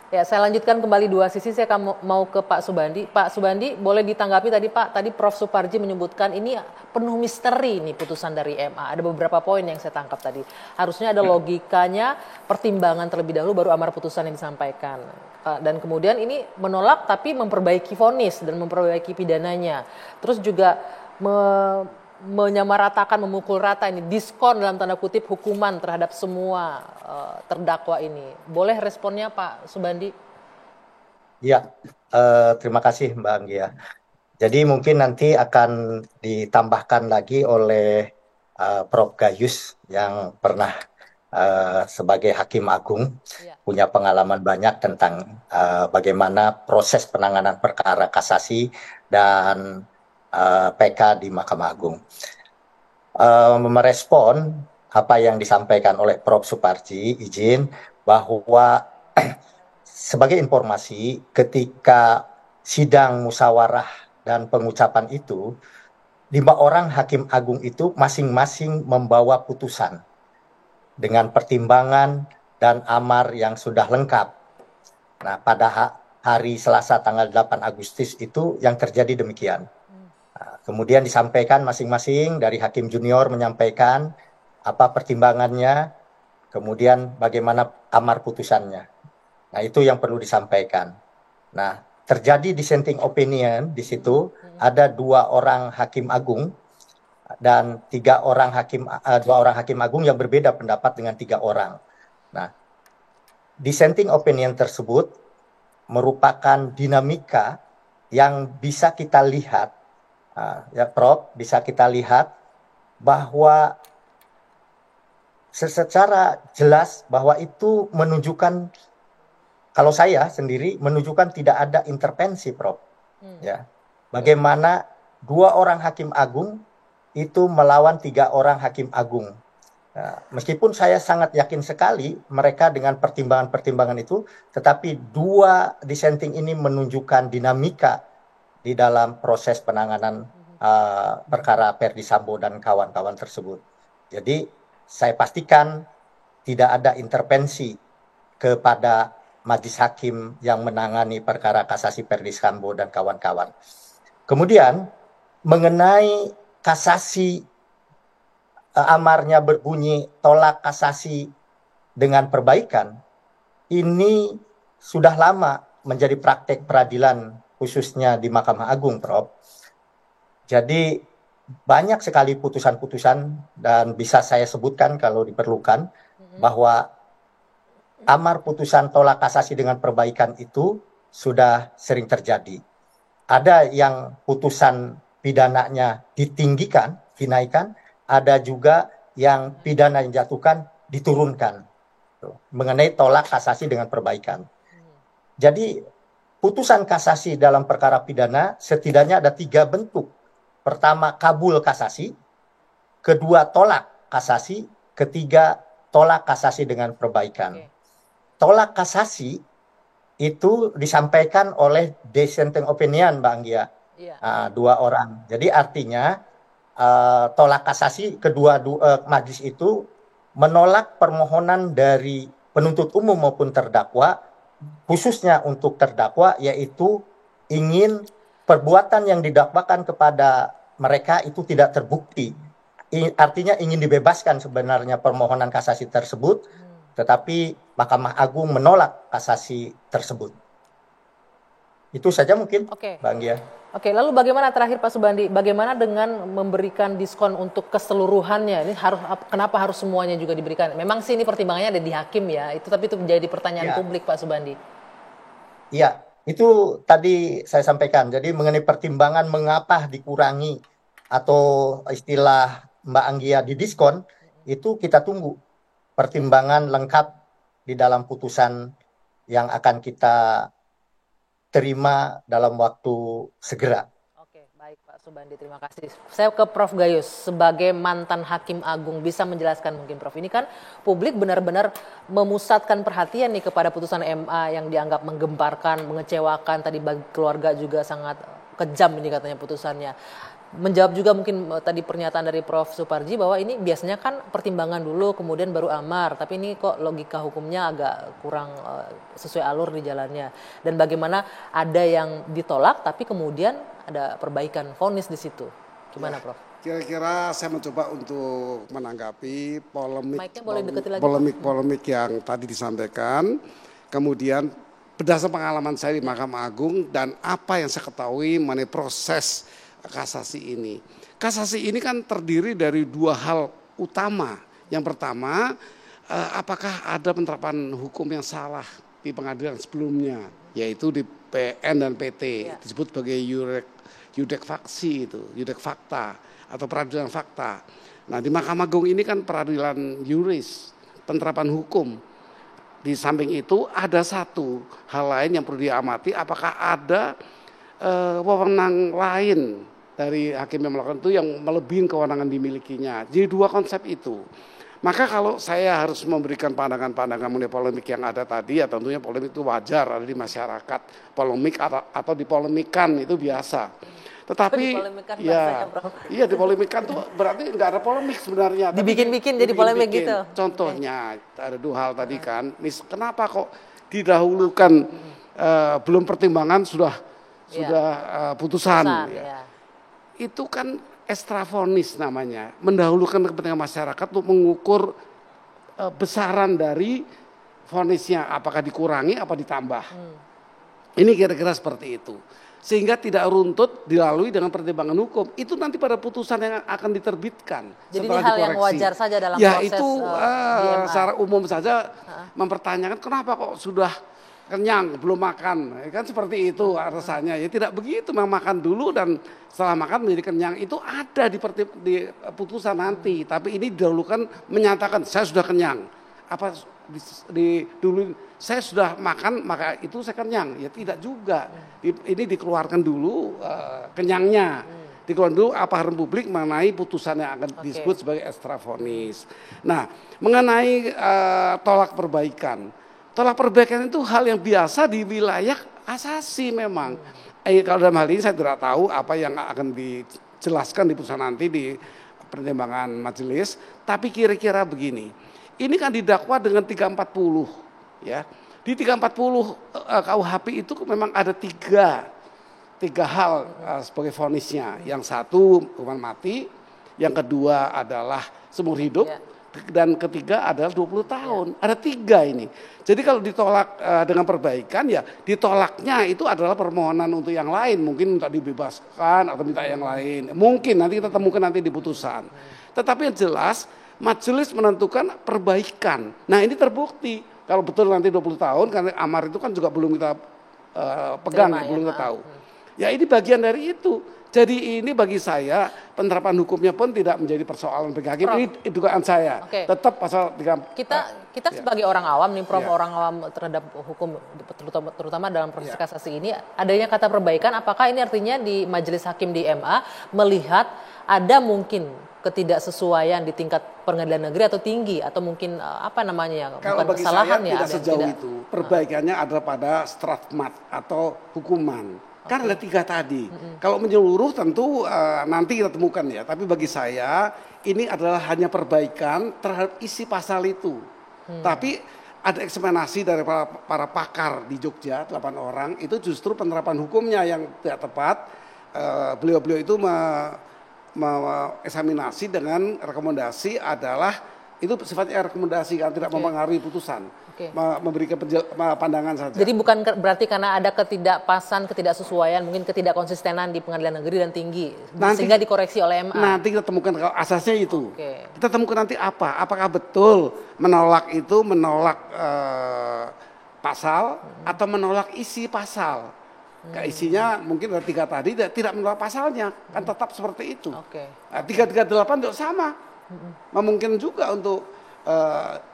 Ya, saya lanjutkan kembali dua sisi. Saya akan mau ke Pak Subandi. Pak Subandi, boleh ditanggapi tadi Pak. Tadi Prof. Suparji menyebutkan ini penuh misteri nih putusan dari MA. Ada beberapa poin yang saya tangkap tadi. Harusnya ada logikanya, pertimbangan terlebih dahulu baru amar putusan yang disampaikan. Dan kemudian ini menolak tapi memperbaiki vonis dan memperbaiki pidananya. Terus juga menyamaratakan, memukul rata ini, diskon dalam tanda kutip hukuman terhadap semua terdakwa ini. Boleh responnya Pak Subandi? Ya, terima kasih Mbak Anggia. Jadi mungkin nanti akan ditambahkan lagi oleh Prof. Gayus yang pernah sebagai Hakim Agung Ya. punya pengalaman banyak tentang bagaimana proses penanganan perkara kasasi dan PK di Mahkamah Agung. Merespon apa yang disampaikan oleh Prof. Suparji, izin bahwa sebagai informasi, ketika sidang musyawarah dan pengucapan itu, 5 orang hakim agung itu masing-masing membawa putusan dengan pertimbangan dan amar yang sudah lengkap. Nah, pada hari Selasa tanggal 8 Agustus itu yang terjadi demikian. Nah, kemudian disampaikan masing-masing dari hakim junior menyampaikan apa pertimbangannya, kemudian bagaimana amar putusannya. Nah, itu yang perlu disampaikan. Nah, terjadi dissenting opinion di situ, ada 2 orang hakim agung dan 2 orang hakim agung yang berbeda pendapat dengan 3 orang. Nah, dissenting opinion tersebut merupakan dinamika yang bisa kita lihat, ya Prof, bisa kita lihat bahwa secara jelas bahwa itu menunjukkan, kalau saya sendiri menunjukkan tidak ada intervensi, Prof. Ya, bagaimana 2 orang hakim agung itu melawan 3 orang hakim agung. Nah, meskipun saya sangat yakin sekali mereka dengan pertimbangan-pertimbangan itu, tetapi 2 dissenting ini menunjukkan dinamika di dalam proses penanganan perkara Verdi Sambo dan kawan-kawan tersebut. Jadi saya pastikan tidak ada intervensi kepada majelis hakim yang menangani perkara kasasi Verdi Sambo dan kawan-kawan. Kemudian mengenai kasasi, amarnya berbunyi tolak kasasi dengan perbaikan, ini sudah lama menjadi praktek peradilan khususnya di Mahkamah Agung, Prof. Jadi banyak sekali putusan-putusan dan bisa saya sebutkan kalau diperlukan bahwa amar putusan tolak kasasi dengan perbaikan itu sudah sering terjadi. Ada yang putusan pidananya ditinggikan, dinaikkan, ada juga yang pidana yang jatuhkan diturunkan. Mengenai tolak kasasi dengan perbaikan. Jadi putusan kasasi dalam perkara pidana setidaknya ada 3 bentuk. Pertama, kabul kasasi. Kedua, tolak kasasi. Ketiga, tolak kasasi dengan perbaikan. Tolak kasasi itu disampaikan oleh dissenting opinion, Mbak Anggia. 2 orang. Jadi artinya tolak kasasi kedua majelis itu menolak permohonan dari penuntut umum maupun terdakwa, khususnya untuk terdakwa, yaitu ingin perbuatan yang didakwakan kepada mereka itu tidak terbukti. Artinya ingin dibebaskan sebenarnya permohonan kasasi tersebut, tetapi Mahkamah Agung menolak kasasi tersebut. Itu saja mungkin, Bang Gia. Oke, lalu bagaimana terakhir Pak Subandi? Bagaimana dengan memberikan diskon untuk keseluruhannya? Ini kenapa harus semuanya juga diberikan? Memang sih ini pertimbangannya ada di hakim ya. Tapi itu menjadi pertanyaan publik Pak Subandi. Iya, itu tadi saya sampaikan. Jadi mengenai pertimbangan mengapa dikurangi atau istilah Mbak Anggia di diskon, itu kita tunggu pertimbangan lengkap di dalam putusan yang akan kita terima dalam waktu segera. Oke, baik Pak Subandi, terima kasih. Saya ke Prof. Gayus, sebagai mantan Hakim Agung, bisa menjelaskan mungkin Prof. Ini kan publik benar-benar memusatkan perhatian nih kepada putusan MA yang dianggap menggemparkan, mengecewakan, tadi bagi keluarga juga sangat kejam ini katanya putusannya. menjawab juga mungkin tadi pernyataan dari Prof. Suparji bahwa ini biasanya kan pertimbangan dulu kemudian baru amar, tapi ini kok logika hukumnya agak kurang sesuai alur di jalannya. Dan bagaimana ada yang ditolak tapi kemudian ada perbaikan vonis di situ. Gimana Prof? Kira-kira saya mencoba untuk menanggapi polemik yang tadi disampaikan, kemudian berdasarkan pengalaman saya di Mahkamah Agung dan apa yang saya ketahui mengenai proses kasasi ini. Kasasi ini kan terdiri dari dua hal utama. Yang pertama, apakah ada penerapan hukum yang salah di pengadilan sebelumnya, yaitu di PN dan PT, disebut sebagai yudek faksi itu, yudek fakta atau peradilan fakta. Nah, di Mahkamah Agung ini kan peradilan yuris, penerapan hukum. Di samping itu ada satu hal lain yang perlu diamati, apakah ada wewenang lain dari hakim yang melakukan itu yang melebihi kewenangan dimilikinya. Jadi dua konsep itu. Maka kalau saya harus memberikan pandangan-pandangan mengenai polemik yang ada tadi, ya tentunya polemik itu wajar ada di masyarakat. Polemik atau dipolemikan itu biasa. Tetapi iya dipolemikan tuh berarti nggak ada polemik sebenarnya. Dibikin-bikin jadi polemik gitu. Contohnya ada dua hal tadi kan. Kenapa kok didahulukan belum pertimbangan sudah putusan. Ya. Itu kan ekstravonis namanya, mendahulukan kepentingan masyarakat untuk mengukur besaran dari vonisnya, apakah dikurangi apa ditambah. Ini kira-kira seperti itu. Sehingga tidak runtut dilalui dengan pertimbangan hukum. Itu nanti pada putusan yang akan diterbitkan. Jadi ini hal yang wajar saja dalam ya, proses itu secara umum saja mempertanyakan kenapa kok sudah kenyang belum makan, kan seperti itu rasanya. Ya tidak begitu, memang makan dulu dan setelah makan menjadi kenyang itu ada di putusan nanti. Tapi ini didahulukan menyatakan saya sudah kenyang. Apa dulu saya sudah makan maka itu saya kenyang. Ya tidak juga. Ini dikeluarkan dulu kenyangnya. Dikeluarkan dulu apa publik mengenai putusan yang akan disebut sebagai ekstravonis. Nah, mengenai tolak perbaikan. Tolak perbaikan itu hal yang biasa di wilayah asasi memang. Kalau dalam hal ini saya tidak tahu apa yang akan dijelaskan di putusan nanti di pertimbangan majelis. Tapi kira-kira begini, ini kan didakwa dengan 340, ya. Di 340 KUHP itu memang ada tiga hal sebagai vonisnya. Yang satu hukuman mati, yang kedua adalah seumur hidup. Dan ketiga adalah 20 tahun. Ada tiga ini. Jadi kalau ditolak dengan perbaikan ya ditolaknya itu adalah permohonan untuk yang lain. Mungkin minta dibebaskan atau minta yang lain. Mungkin nanti kita temukan nanti di putusan. Tetapi yang jelas majelis menentukan perbaikan. Nah ini terbukti. Kalau betul nanti 20 tahun karena amar itu kan juga belum kita pegang, belum kita tahu. Ya ini bagian dari itu. Jadi ini bagi saya penerapan hukumnya pun tidak menjadi persoalan bagi hakim. Ini dugaan saya. Tetap pasal 3. Kita sebagai orang awam nih Prof, orang awam terhadap hukum terutama dalam proses kasasi ini adanya kata perbaikan, apakah ini artinya di majelis hakim di MA melihat ada mungkin ketidaksesuaian di tingkat pengadilan negeri atau tinggi atau mungkin apa namanya ya, bukan kesalahan ya, tidak sejauh itu. Perbaikannya adalah pada strafmat atau hukuman. Kan ada tiga tadi. Kalau menyeluruh tentu nanti kita temukan ya. Tapi bagi saya ini adalah hanya perbaikan terhadap isi pasal itu. Tapi ada eksaminasi dari para pakar di Jogja 8 orang itu justru penerapan hukumnya yang tidak tepat. Beliau-beliau itu eksaminasi dengan rekomendasi adalah itu sifatnya rekomendasi kan tidak mempengaruhi putusan, memberikan pandangan saja. Jadi bukan berarti karena ada ketidakpasan, ketidaksesuaian, mungkin ketidakkonsistenan di pengadilan negeri dan tinggi, sehingga dikoreksi oleh MA. Nanti kita temukan kalau asasnya itu. Kita temukan nanti apakah betul menolak pasal atau menolak isi pasal. Isinya mungkin dari 3 tadi tidak menolak pasalnya, kan tetap seperti itu. 338 juga sama. Mungkin juga untuk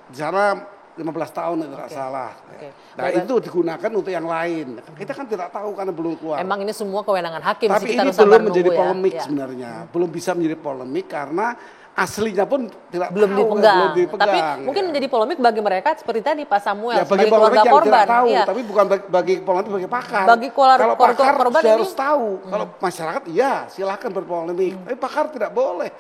di sana 15 tahun itu tidak salah. Nah itu digunakan untuk yang lain. Kita kan tidak tahu karena belum keluar. Emang ini semua kewenangan hakim. Tapi ini belum menjadi polemik sebenarnya. Belum bisa menjadi polemik karena aslinya pun tidak belum tahu, dipegang. belum dipegang. Tapi mungkin menjadi polemik bagi mereka seperti tadi Pak Samuel Ya, bagi sebagai pemerintah keluarga yang korban. tidak tahu, Iya. tapi bukan bagi pemerintah, bagi pakar. Bagi kalau keluarga pakar korban sudah ini- harus tahu. Kalau masyarakat, iya silahkan berpolemik. Tapi pakar tidak boleh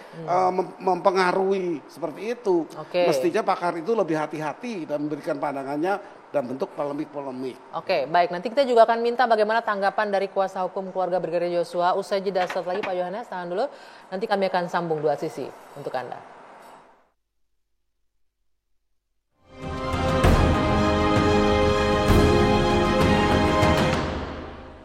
mempengaruhi seperti itu. Oke. Mestinya pakar itu lebih hati-hati dan memberikan pandangannya dan bentuk polemik-polemik. Oke, baik. Nanti kita juga akan minta bagaimana tanggapan dari kuasa hukum keluarga Brigadir Yosua. Usai jeda setelah lagi Pak Yohanes, tahan dulu. Nanti kami akan sambung dua sisi untuk Anda.